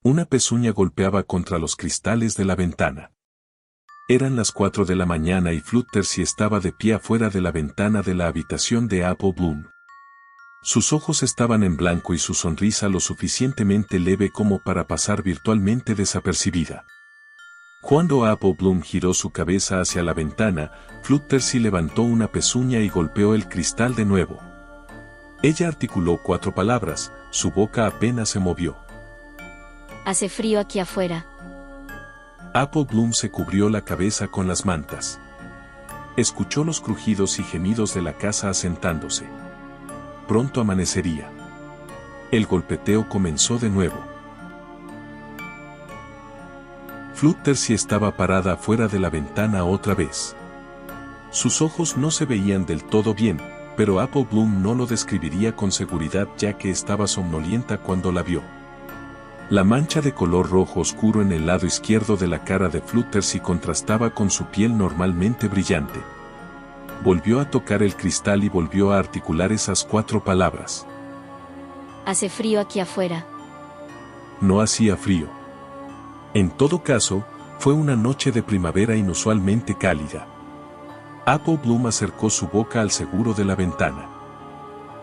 Una pezuña golpeaba contra los cristales de la ventana. Eran las 4 de la mañana y Fluttershy estaba de pie afuera de la ventana de la habitación de Apple Bloom. Sus ojos estaban en blanco y su sonrisa lo suficientemente leve como para pasar virtualmente desapercibida. Cuando Apple Bloom giró su cabeza hacia la ventana, Fluttershy levantó una pezuña y golpeó el cristal de nuevo. Ella articuló 4 palabras, su boca apenas se movió. Hace frío aquí afuera. Apple Bloom se cubrió la cabeza con las mantas. Escuchó los crujidos y gemidos de la casa asentándose. Pronto amanecería. El golpeteo comenzó de nuevo. Fluttershy estaba parada afuera de la ventana otra vez. Sus ojos no se veían del todo bien, pero Apple Bloom no lo describiría con seguridad ya que estaba somnolienta cuando la vio. La mancha de color rojo oscuro en el lado izquierdo de la cara de Fluttershy contrastaba con su piel normalmente brillante. Volvió a tocar el cristal y volvió a articular esas 4 palabras. Hace frío aquí afuera. No hacía frío. En todo caso, fue una noche de primavera inusualmente cálida. Apple Bloom acercó su boca al seguro de la ventana.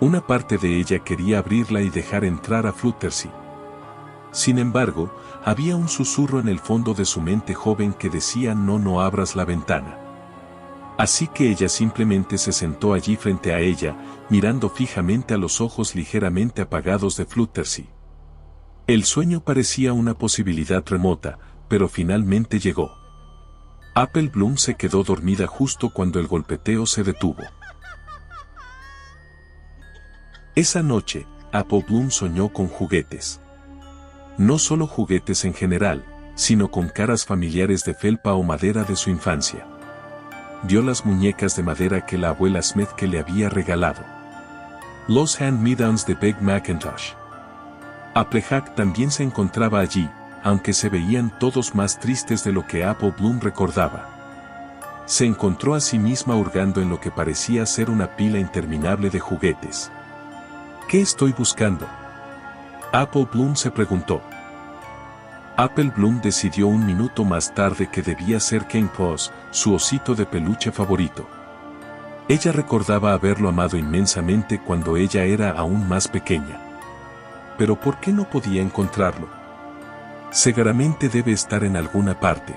Una parte de ella quería abrirla y dejar entrar a Fluttershy. Sin embargo, había un susurro en el fondo de su mente joven que decía no abras la ventana. Así que ella simplemente se sentó allí frente a ella, mirando fijamente a los ojos ligeramente apagados de Fluttershy. El sueño parecía una posibilidad remota, pero finalmente llegó. Apple Bloom se quedó dormida justo cuando el golpeteo se detuvo. Esa noche, Apple Bloom soñó con juguetes. No solo juguetes en general, sino con caras familiares de felpa o madera de su infancia. Vio las muñecas de madera que la abuela Smith que le había regalado. Los hand-me-downs de Peg McIntosh. Applejack también se encontraba allí, aunque se veían todos más tristes de lo que Apple Bloom recordaba. Se encontró a sí misma hurgando en lo que parecía ser una pila interminable de juguetes. ¿Qué estoy buscando?, Apple Bloom se preguntó. Apple Bloom decidió un minuto más tarde que debía ser Ken Paws, su osito de peluche favorito. Ella recordaba haberlo amado inmensamente cuando ella era aún más pequeña. Pero ¿por qué no podía encontrarlo? Seguramente debe estar en alguna parte.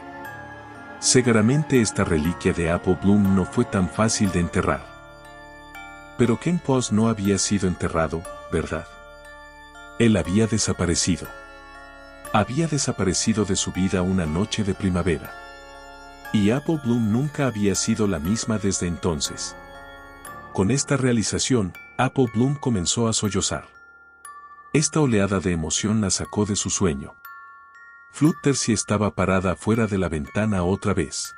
Seguramente esta reliquia de Apple Bloom no fue tan fácil de enterrar. Pero Ken Paws no había sido enterrado, ¿verdad? Él había desaparecido. Había desaparecido de su vida una noche de primavera. Y Apple Bloom nunca había sido la misma desde entonces. Con esta realización, Apple Bloom comenzó a sollozar. Esta oleada de emoción la sacó de su sueño. Fluttershy estaba parada afuera de la ventana otra vez.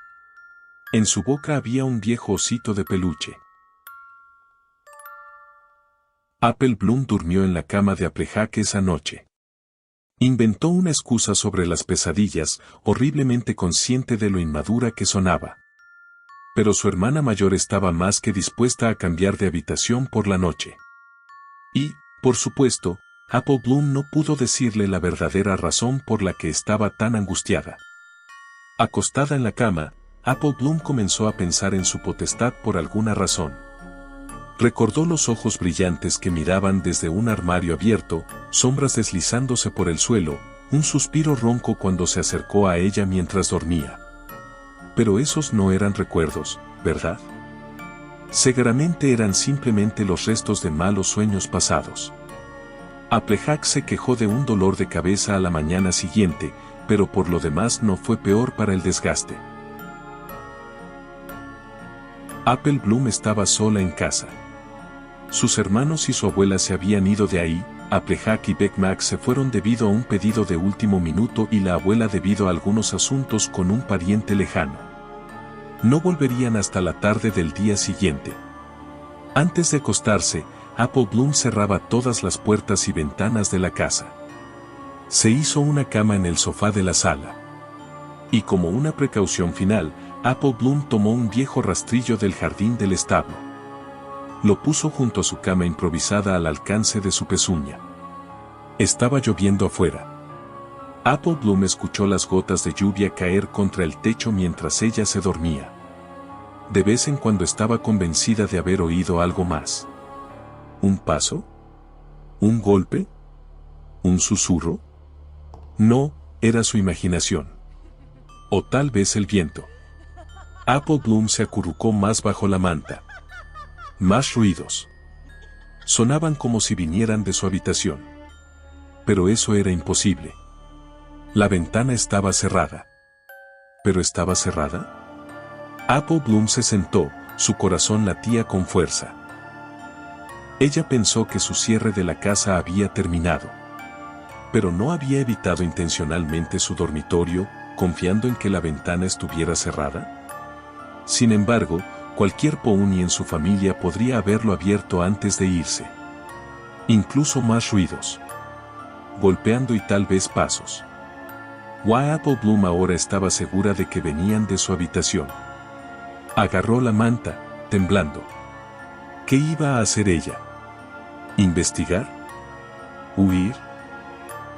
En su boca había un viejo osito de peluche. Apple Bloom durmió en la cama de Applejack esa noche. Inventó una excusa sobre las pesadillas, horriblemente consciente de lo inmadura que sonaba. Pero su hermana mayor estaba más que dispuesta a cambiar de habitación por la noche. Y, por supuesto, Apple Bloom no pudo decirle la verdadera razón por la que estaba tan angustiada. Acostada en la cama, Apple Bloom comenzó a pensar en su potestad por alguna razón. Recordó los ojos brillantes que miraban desde un armario abierto, sombras deslizándose por el suelo, un suspiro ronco cuando se acercó a ella mientras dormía. Pero esos no eran recuerdos, ¿verdad? Seguramente eran simplemente los restos de malos sueños pasados. Applejack se quejó de un dolor de cabeza a la mañana siguiente, pero por lo demás no fue peor para el desgaste. Apple Bloom estaba sola en casa. Sus hermanos y su abuela se habían ido de ahí, Applejack y Beck Mac se fueron debido a un pedido de último minuto y la abuela debido a algunos asuntos con un pariente lejano. No volverían hasta la tarde del día siguiente. Antes de acostarse, Apple Bloom cerraba todas las puertas y ventanas de la casa. Se hizo una cama en el sofá de la sala. Y como una precaución final, Apple Bloom tomó un viejo rastrillo del jardín del establo. Lo puso junto a su cama improvisada al alcance de su pezuña. Estaba lloviendo afuera. Apple Bloom escuchó las gotas de lluvia caer contra el techo mientras ella se dormía. De vez en cuando estaba convencida de haber oído algo más. ¿Un paso? ¿Un golpe? ¿Un susurro? No, era su imaginación. O tal vez el viento. Apple Bloom se acurrucó más bajo la manta. Más ruidos. Sonaban como si vinieran de su habitación. Pero eso era imposible. La ventana estaba cerrada. ¿Pero estaba cerrada? Apple Bloom se sentó, su corazón latía con fuerza. Ella pensó que su cierre de la casa había terminado. Pero no había evitado intencionalmente su dormitorio, confiando en que la ventana estuviera cerrada. Sin embargo, cualquier pony en su familia podría haberlo abierto antes de irse. Incluso más ruidos. Golpeando y tal vez pasos. Apple Bloom ahora estaba segura de que venían de su habitación. Agarró la manta, temblando. ¿Qué iba a hacer ella? ¿Investigar? ¿Huir?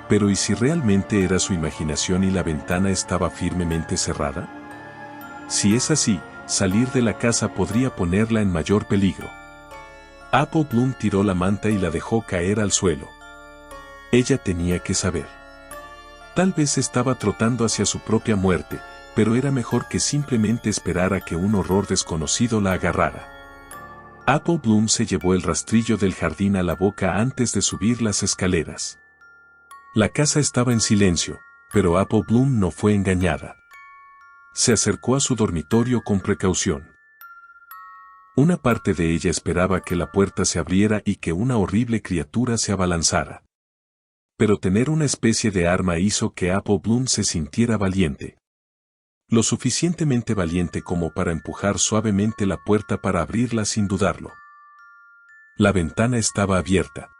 Pero ¿y si realmente era su imaginación y la ventana estaba firmemente cerrada? Si es así, salir de la casa podría ponerla en mayor peligro. Apple Bloom tiró la manta y la dejó caer al suelo. Ella tenía que saber. Tal vez estaba trotando hacia su propia muerte, pero era mejor que simplemente esperar a que un horror desconocido la agarrara. Apple Bloom se llevó el rastrillo del jardín a la boca antes de subir las escaleras. La casa estaba en silencio, pero Apple Bloom no fue engañada. Se acercó a su dormitorio con precaución. Una parte de ella esperaba que la puerta se abriera y que una horrible criatura se abalanzara. Pero tener una especie de arma hizo que Apple Bloom se sintiera valiente. Lo suficientemente valiente como para empujar suavemente la puerta para abrirla sin dudarlo. La ventana estaba abierta.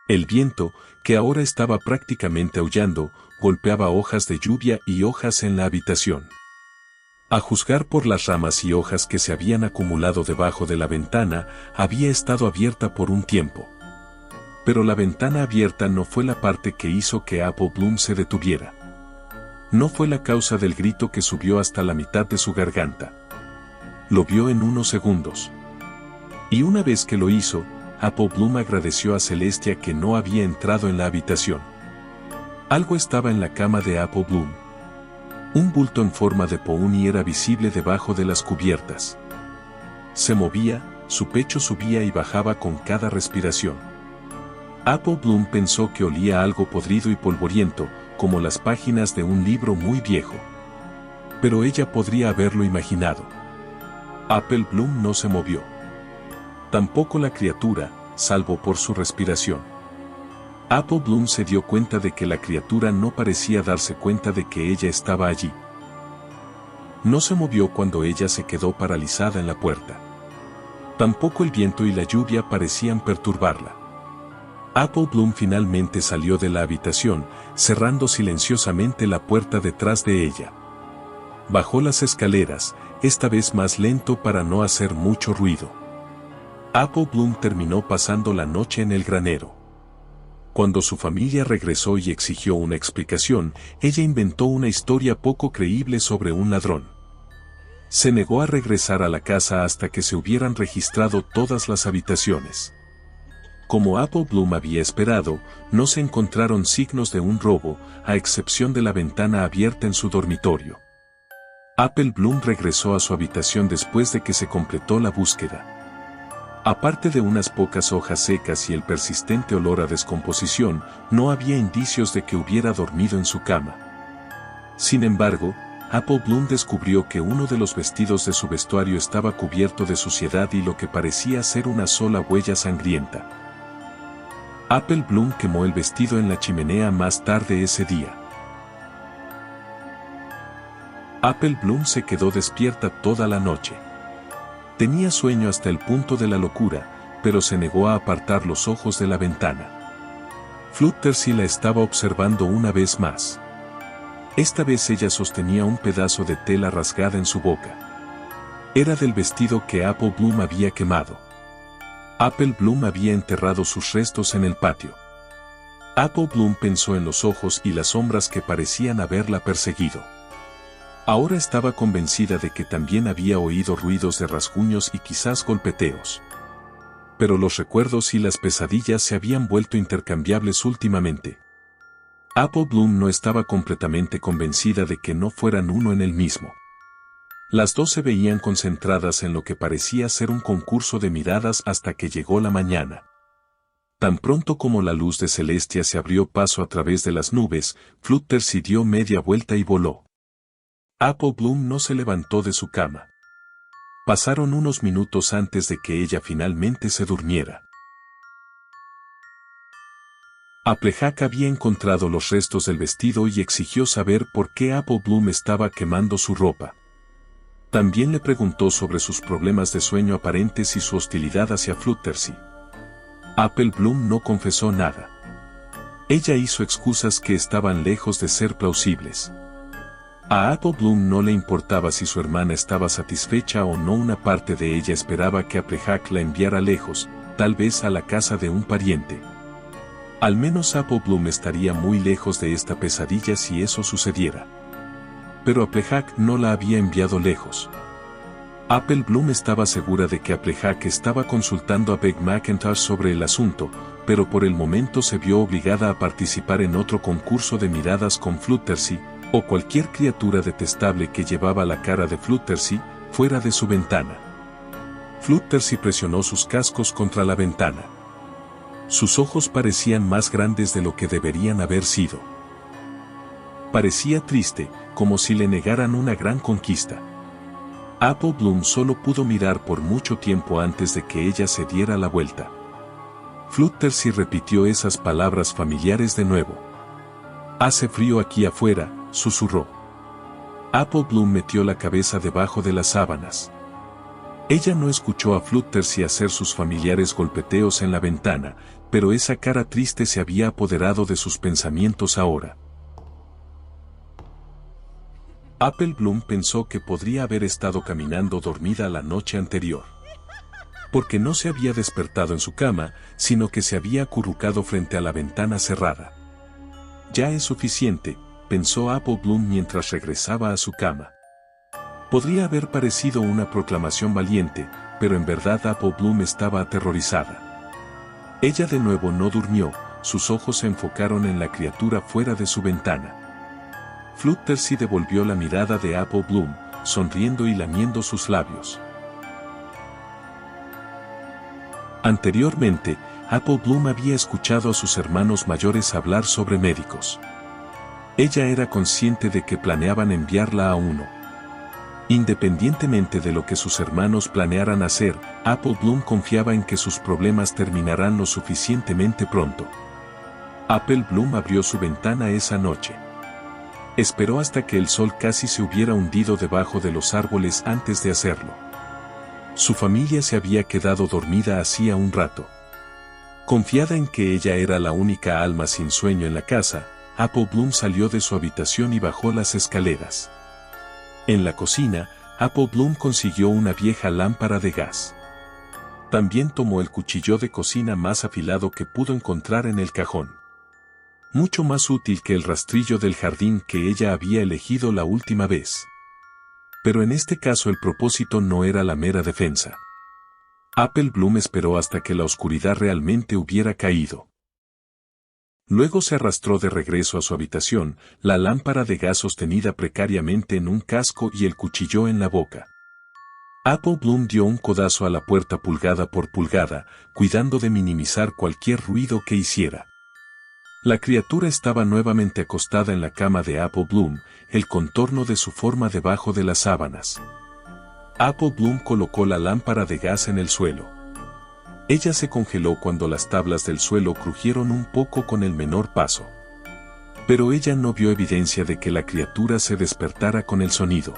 El viento, que ahora estaba prácticamente aullando, golpeaba hojas de lluvia y hojas en la habitación. A juzgar por las ramas y hojas que se habían acumulado debajo de la ventana, había estado abierta por un tiempo. Pero la ventana abierta no fue la parte que hizo que Apple Bloom se detuviera. No fue la causa del grito que subió hasta la mitad de su garganta. Lo vio en unos segundos. Y una vez que lo hizo, Apple Bloom agradeció a Celestia que no había entrado en la habitación. Algo estaba en la cama de Apple Bloom. Un bulto en forma de pony era visible debajo de las cubiertas. Se movía, su pecho subía y bajaba con cada respiración. Apple Bloom pensó que olía algo podrido y polvoriento, como las páginas de un libro muy viejo. Pero ella podría haberlo imaginado. Apple Bloom no se movió. Tampoco la criatura, salvo por su respiración. Apple Bloom se dio cuenta de que la criatura no parecía darse cuenta de que ella estaba allí. No se movió cuando ella se quedó paralizada en la puerta. Tampoco el viento y la lluvia parecían perturbarla. Apple Bloom finalmente salió de la habitación, cerrando silenciosamente la puerta detrás de ella. Bajó las escaleras, esta vez más lento para no hacer mucho ruido. Apple Bloom terminó pasando la noche en el granero. Cuando su familia regresó y exigió una explicación, ella inventó una historia poco creíble sobre un ladrón. Se negó a regresar a la casa hasta que se hubieran registrado todas las habitaciones. Como Apple Bloom había esperado, no se encontraron signos de un robo, a excepción de la ventana abierta en su dormitorio. Apple Bloom regresó a su habitación después de que se completó la búsqueda. Aparte de unas pocas hojas secas y el persistente olor a descomposición, no había indicios de que hubiera dormido en su cama. Sin embargo, Apple Bloom descubrió que uno de los vestidos de su vestuario estaba cubierto de suciedad y lo que parecía ser una sola huella sangrienta. Apple Bloom quemó el vestido en la chimenea más tarde ese día. Apple Bloom se quedó despierta toda la noche. Tenía sueño hasta el punto de la locura, pero se negó a apartar los ojos de la ventana. Fluttershy la estaba observando una vez más. Esta vez ella sostenía un pedazo de tela rasgada en su boca. Era del vestido que Apple Bloom había quemado. Apple Bloom había enterrado sus restos en el patio. Apple Bloom pensó en los ojos y las sombras que parecían haberla perseguido. Ahora estaba convencida de que también había oído ruidos de rasguños y quizás golpeteos. Pero los recuerdos y las pesadillas se habían vuelto intercambiables últimamente. Apple Bloom no estaba completamente convencida de que no fueran uno en el mismo. Las dos se veían concentradas en lo que parecía ser un concurso de miradas hasta que llegó la mañana. Tan pronto como la luz de Celestia se abrió paso a través de las nubes, Fluttershy dio media vuelta y voló. Apple Bloom no se levantó de su cama. Pasaron unos minutos antes de que ella finalmente se durmiera. Applejack había encontrado los restos del vestido y exigió saber por qué Apple Bloom estaba quemando su ropa. También le preguntó sobre sus problemas de sueño aparentes y su hostilidad hacia Fluttershy. Apple Bloom no confesó nada. Ella hizo excusas que estaban lejos de ser plausibles. A Apple Bloom no le importaba si su hermana estaba satisfecha o no. Una parte de ella esperaba que Applejack la enviara lejos, tal vez a la casa de un pariente. Al menos Apple Bloom estaría muy lejos de esta pesadilla si eso sucediera. Pero Applejack no la había enviado lejos. Apple Bloom estaba segura de que Applejack estaba consultando a Beck McIntosh sobre el asunto, pero por el momento se vio obligada a participar en otro concurso de miradas con Fluttershy, o cualquier criatura detestable que llevaba la cara de Fluttershy, fuera de su ventana. Fluttershy presionó sus cascos contra la ventana. Sus ojos parecían más grandes de lo que deberían haber sido. Parecía triste, como si le negaran una gran conquista. Apple Bloom solo pudo mirar por mucho tiempo antes de que ella se diera la vuelta. Fluttershy repitió esas palabras familiares de nuevo. «Hace frío aquí afuera», susurró. Apple Bloom metió la cabeza debajo de las sábanas. Ella no escuchó a Fluttershy hacer sus familiares golpeteos en la ventana, pero esa cara triste se había apoderado de sus pensamientos ahora. Apple Bloom pensó que podría haber estado caminando dormida la noche anterior. Porque no se había despertado en su cama, sino que se había acurrucado frente a la ventana cerrada. Ya es suficiente, pensó Apple Bloom mientras regresaba a su cama. Podría haber parecido una proclamación valiente, pero en verdad Apple Bloom estaba aterrorizada. Ella de nuevo no durmió, sus ojos se enfocaron en la criatura fuera de su ventana. Fluttershy devolvió la mirada de Apple Bloom, sonriendo y lamiendo sus labios. Anteriormente, Apple Bloom había escuchado a sus hermanos mayores hablar sobre médicos. Ella era consciente de que planeaban enviarla a uno. Independientemente de lo que sus hermanos planearan hacer, Apple Bloom confiaba en que sus problemas terminarán lo suficientemente pronto. Apple Bloom abrió su ventana esa noche. Esperó hasta que el sol casi se hubiera hundido debajo de los árboles antes de hacerlo. Su familia se había quedado dormida hacía un rato. Confiada en que ella era la única alma sin sueño en la casa, Apple Bloom salió de su habitación y bajó las escaleras. En la cocina, Apple Bloom consiguió una vieja lámpara de gas. También tomó el cuchillo de cocina más afilado que pudo encontrar en el cajón. Mucho más útil que el rastrillo del jardín que ella había elegido la última vez. Pero en este caso el propósito no era la mera defensa. Apple Bloom esperó hasta que la oscuridad realmente hubiera caído. Luego se arrastró de regreso a su habitación, la lámpara de gas sostenida precariamente en un casco y el cuchillo en la boca. Apple Bloom dio un codazo a la puerta pulgada por pulgada, cuidando de minimizar cualquier ruido que hiciera. La criatura estaba nuevamente acostada en la cama de Apple Bloom, el contorno de su forma debajo de las sábanas. Apple Bloom colocó la lámpara de gas en el suelo. Ella se congeló cuando las tablas del suelo crujieron un poco con el menor paso. Pero ella no vio evidencia de que la criatura se despertara con el sonido.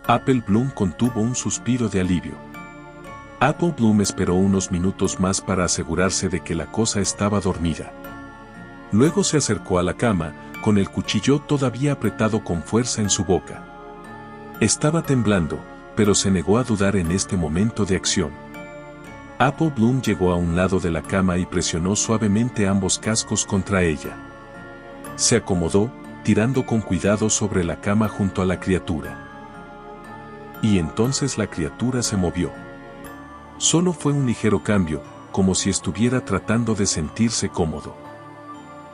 Apple Bloom contuvo un suspiro de alivio. Apple Bloom esperó unos minutos más para asegurarse de que la cosa estaba dormida. Luego se acercó a la cama, con el cuchillo todavía apretado con fuerza en su boca. Estaba temblando, pero se negó a dudar en este momento de acción. Apple Bloom llegó a un lado de la cama y presionó suavemente ambos cascos contra ella. Se acomodó, tirando con cuidado sobre la cama junto a la criatura. Y entonces la criatura se movió. Solo fue un ligero cambio, como si estuviera tratando de sentirse cómodo.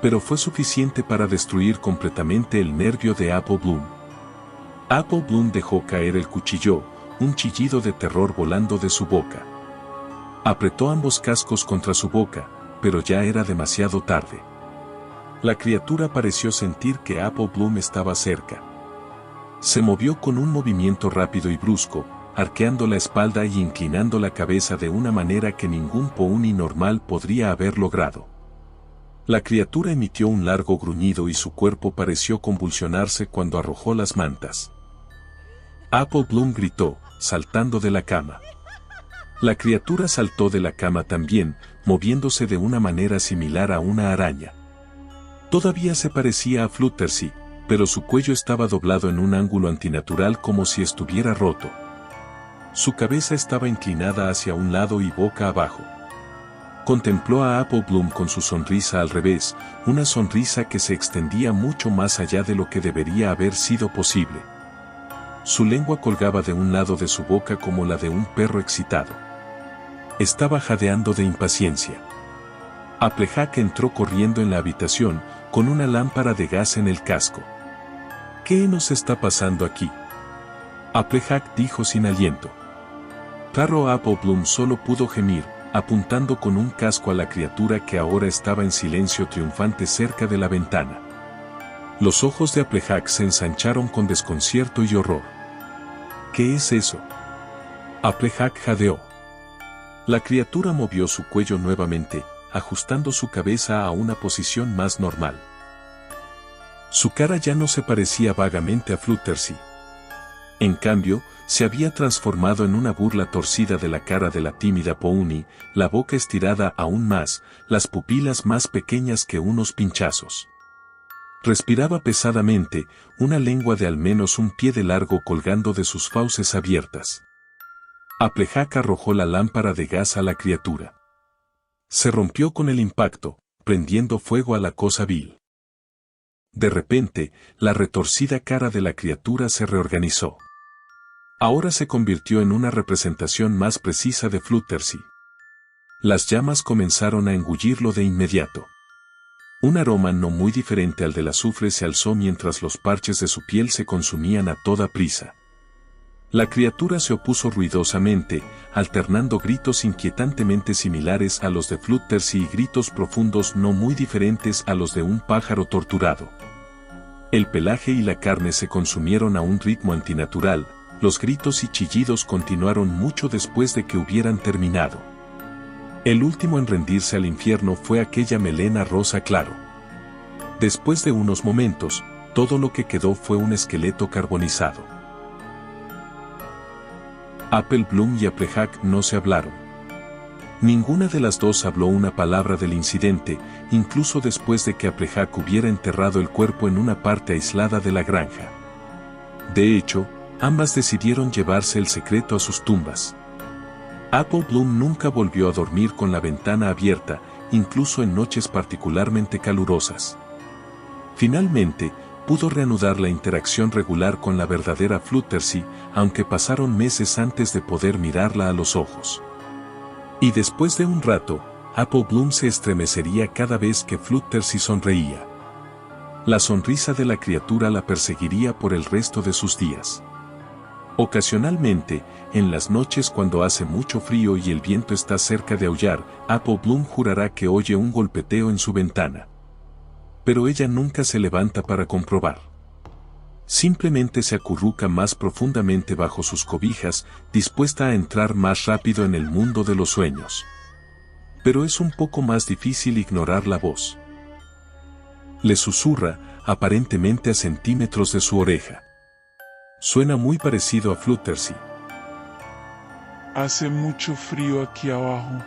Pero fue suficiente para destruir completamente el nervio de Apple Bloom. Apple Bloom dejó caer el cuchillo, un chillido de terror volando de su boca. Apretó ambos cascos contra su boca, pero ya era demasiado tarde. La criatura pareció sentir que Apple Bloom estaba cerca. Se movió con un movimiento rápido y brusco, arqueando la espalda y inclinando la cabeza de una manera que ningún pony normal podría haber logrado. La criatura emitió un largo gruñido y su cuerpo pareció convulsionarse cuando arrojó las mantas. Apple Bloom gritó, saltando de la cama. La criatura saltó de la cama también, moviéndose de una manera similar a una araña. Todavía se parecía a Fluttershy, pero su cuello estaba doblado en un ángulo antinatural como si estuviera roto. Su cabeza estaba inclinada hacia un lado y boca abajo. Contempló a Apple Bloom con su sonrisa al revés, una sonrisa que se extendía mucho más allá de lo que debería haber sido posible. Su lengua colgaba de un lado de su boca como la de un perro excitado. Estaba jadeando de impaciencia. Applejack entró corriendo en la habitación, con una lámpara de gas en el casco. ¿Qué nos está pasando aquí?, Applejack dijo sin aliento. Claro, Apple Bloom solo pudo gemir, apuntando con un casco a la criatura que ahora estaba en silencio triunfante cerca de la ventana. Los ojos de Applejack se ensancharon con desconcierto y horror. ¿Qué es eso?, Applejack jadeó. La criatura movió su cuello nuevamente, ajustando su cabeza a una posición más normal. Su cara ya no se parecía vagamente a Fluttershy. En cambio, se había transformado en una burla torcida de la cara de la tímida pony, la boca estirada aún más, las pupilas más pequeñas que unos pinchazos. Respiraba pesadamente, una lengua de al menos un pie de largo colgando de sus fauces abiertas. Applejack arrojó la lámpara de gas a la criatura. Se rompió con el impacto, prendiendo fuego a la cosa vil. De repente, la retorcida cara de la criatura se reorganizó. Ahora se convirtió en una representación más precisa de Fluttershy. Las llamas comenzaron a engullirlo de inmediato. Un aroma no muy diferente al del azufre se alzó mientras los parches de su piel se consumían a toda prisa. La criatura se opuso ruidosamente, alternando gritos inquietantemente similares a los de Fluttershy y gritos profundos no muy diferentes a los de un pájaro torturado. El pelaje y la carne se consumieron a un ritmo antinatural, los gritos y chillidos continuaron mucho después de que hubieran terminado. El último en rendirse al infierno fue aquella melena rosa claro. Después de unos momentos, todo lo que quedó fue un esqueleto carbonizado. Apple Bloom y Applejack no se hablaron. Ninguna de las dos habló una palabra del incidente, incluso después de que Applejack hubiera enterrado el cuerpo en una parte aislada de la granja. De hecho, ambas decidieron llevarse el secreto a sus tumbas. Apple Bloom nunca volvió a dormir con la ventana abierta, incluso en noches particularmente calurosas. Finalmente, pudo reanudar la interacción regular con la verdadera Fluttershy, aunque pasaron meses antes de poder mirarla a los ojos. Y después de un rato, Apple Bloom se estremecería cada vez que Fluttershy sonreía. La sonrisa de la criatura la perseguiría por el resto de sus días. Ocasionalmente, en las noches cuando hace mucho frío y el viento está cerca de aullar, Apple Bloom jurará que oye un golpeteo en su ventana. Pero ella nunca se levanta para comprobar. Simplemente se acurruca más profundamente bajo sus cobijas, dispuesta a entrar más rápido en el mundo de los sueños. Pero es un poco más difícil ignorar la voz. Le susurra, aparentemente a centímetros de su oreja. Suena muy parecido a Fluttershy. Hace mucho frío aquí abajo.